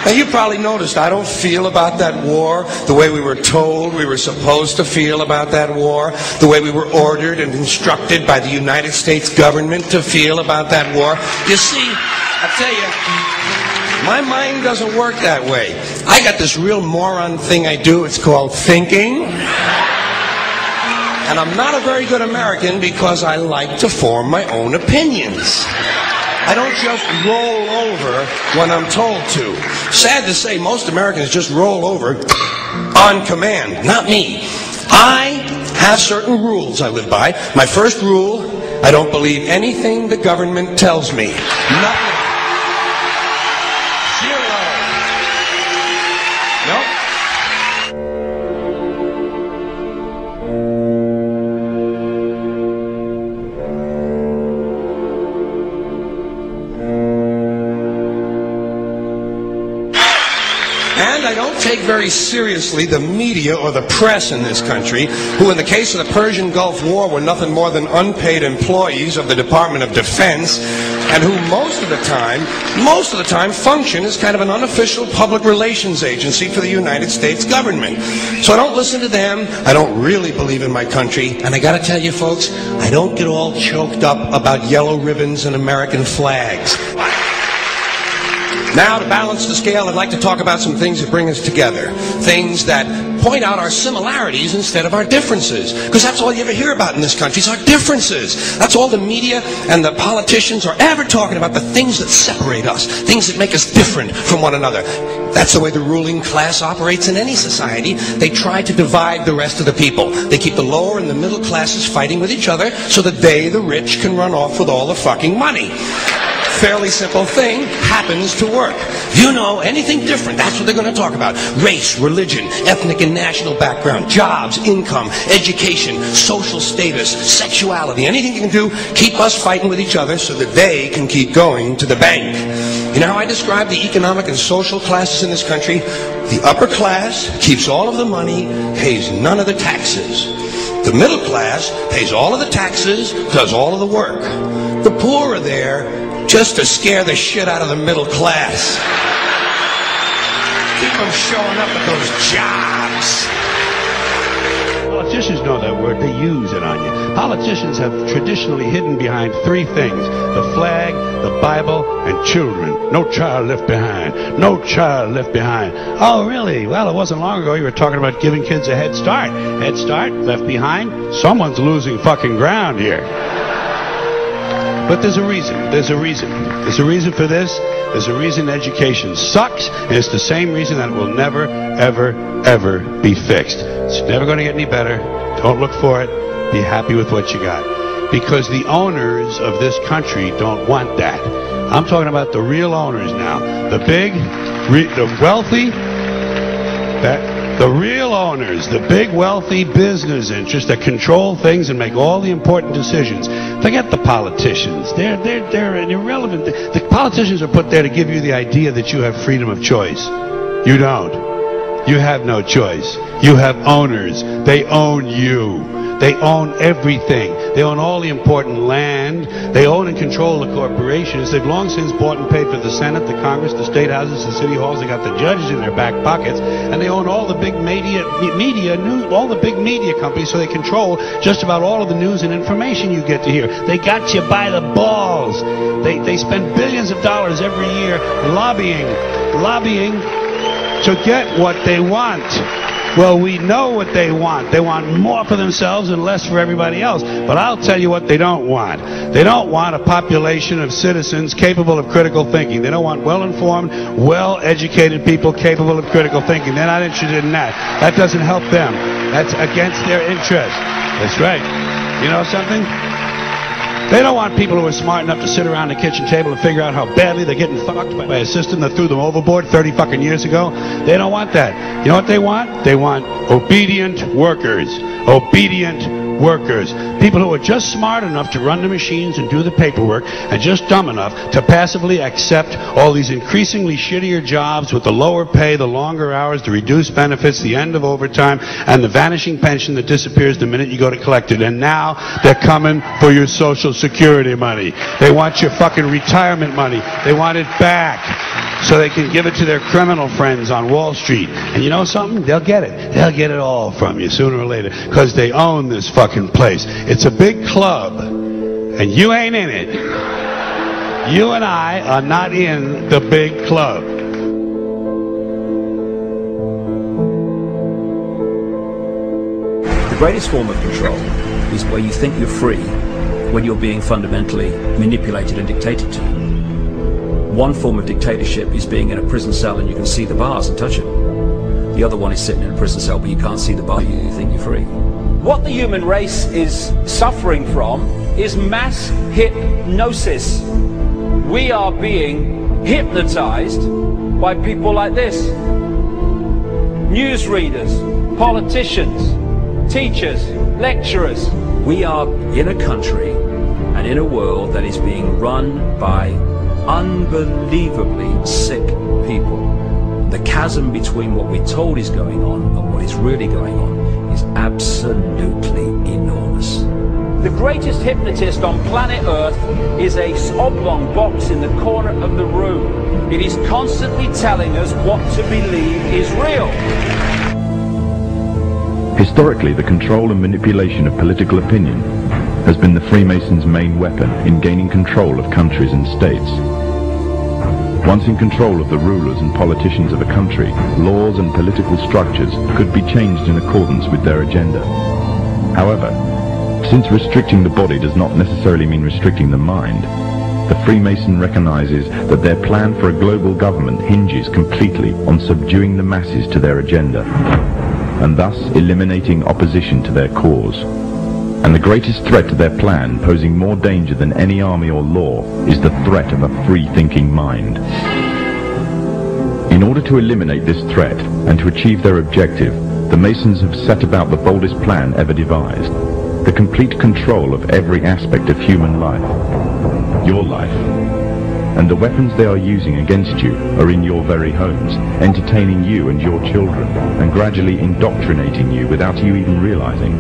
Now, you probably noticed I don't feel about that war the way we were told we were supposed to feel about that war, the way we were ordered and instructed by the United States government to feel about that war. You see, I tell you, my mind doesn't work that way. I got this real moron thing I do. It's called thinking. And I'm not a very good American because I like to form my own opinions. I don't just roll over when I'm told to. Sad to say, most Americans just roll over on command. Not me. I have certain rules I live by. My first rule, I don't believe anything the government tells me. Nothing. Zero. Nope. And I don't take very seriously the media or the press in this country, who in the case of the Persian Gulf War were nothing more than unpaid employees of the Department of Defense, and who most of the time function as kind of an unofficial public relations agency for the United States government. So I don't listen to them. I don't really believe in my country. And I gotta tell you folks, I don't get all choked up about yellow ribbons and American flags. Now, to balance the scale, I'd like to talk about some things that bring us together. Things that point out our similarities instead of our differences. Because that's all you ever hear about in this country is our differences. That's all the media and the politicians are ever talking about, the things that separate us, things that make us different from one another. That's the way the ruling class operates in any society. They try to divide the rest of the people. They keep the lower and the middle classes fighting with each other so that they, the rich, can run off with all the fucking money. Fairly simple thing, happens to work. You know, anything different, that's what they're going to talk about. Race, religion, ethnic and national background, jobs, income, education, social status, sexuality, anything you can do, keep us fighting with each other so that they can keep going to the bank. You know how I describe the economic and social classes in this country? The upper class keeps all of the money, pays none of the taxes. The middle class pays all of the taxes, does all of the work. The poor are there just to scare the shit out of the middle class. Keep them showing up at those jobs. Politicians know that word. They use it on you. Politicians have traditionally hidden behind three things: the flag, the Bible, and children. No child left behind. No child left behind. Oh, really? Well, it wasn't long ago you were talking about giving kids a head start. Head start, left behind? Someone's losing fucking ground here. But there's a reason. There's a reason. There's a reason for this. There's a reason education sucks, and it's the same reason that it will never, ever, ever be fixed. It's never going to get any better. Don't look for it. Be happy with what you got. Because the owners of this country don't want that. I'm talking about the real owners now. The big, the wealthy, the real owners, the big wealthy business interests that control things and make all the important decisions. Forget the politicians. They're irrelevant. The politicians are put there to give you the idea that you have freedom of choice. You don't. You have no choice. You have owners. They own you. They own everything. They own all the important land. They own and control the corporations. They've long since bought and paid for the Senate, the Congress, the state houses, the city halls. They got the judges in their back pockets, and they own all the big all the big media companies. So they control just about all of the news and information you get to hear. They got you by the balls. They spend billions of dollars every year lobbying to get what they want. Well, we know what they want. They want more for themselves and less for everybody else. But I'll tell you what they don't want. They don't want a population of citizens capable of critical thinking. They don't want well-informed, well-educated people capable of critical thinking. They're not interested in that. That doesn't help them. That's against their interest. That's right. You know something? They don't want people who are smart enough to sit around the kitchen table and figure out how badly they're getting fucked by a system that threw them overboard 30 fucking years ago. They don't want that. You know what they want? They want obedient workers. Obedient workers, people who are just smart enough to run the machines and do the paperwork, and just dumb enough to passively accept all these increasingly shittier jobs with the lower pay, the longer hours, the reduced benefits, the end of overtime, and the vanishing pension that disappears the minute you go to collect it. And now they're coming for your Social Security money. They want your fucking retirement money. They want it back so they can give it to their criminal friends on Wall Street. And you know something? They'll get it. They'll get it all from you sooner or later, because they own this fucking place. It's a big club, and you ain't in it. You and I are not in the big club. The greatest form of control is where you think you're free when you're being fundamentally manipulated and dictated to. One form of dictatorship is being in a prison cell and you can see the bars and touch them. The other one is sitting in a prison cell but you can't see the bar, you think you're free. What the human race is suffering from is mass hypnosis. We are being hypnotized by people like this. Newsreaders, politicians, teachers, lecturers. We are in a country and in a world that is being run by unbelievably sick people. The chasm between what we're told is going on and what is really going on is absolutely enormous. The greatest hypnotist on planet Earth is a oblong box in the corner of the room. It is constantly telling us what to believe is real. Historically, the control and manipulation of political opinion has been the Freemasons' main weapon in gaining control of countries and states. Once in control of the rulers and politicians of a country, laws and political structures could be changed in accordance with their agenda. However, since restricting the body does not necessarily mean restricting the mind, the Freemason recognizes that their plan for a global government hinges completely on subduing the masses to their agenda, and thus eliminating opposition to their cause. And the greatest threat to their plan, posing more danger than any army or law, is the threat of a free-thinking mind. In order to eliminate this threat and to achieve their objective, the Masons have set about the boldest plan ever devised: the complete control of every aspect of human life, your life. And the weapons they are using against you are in your very homes, entertaining you and your children, and gradually indoctrinating you without you even realizing.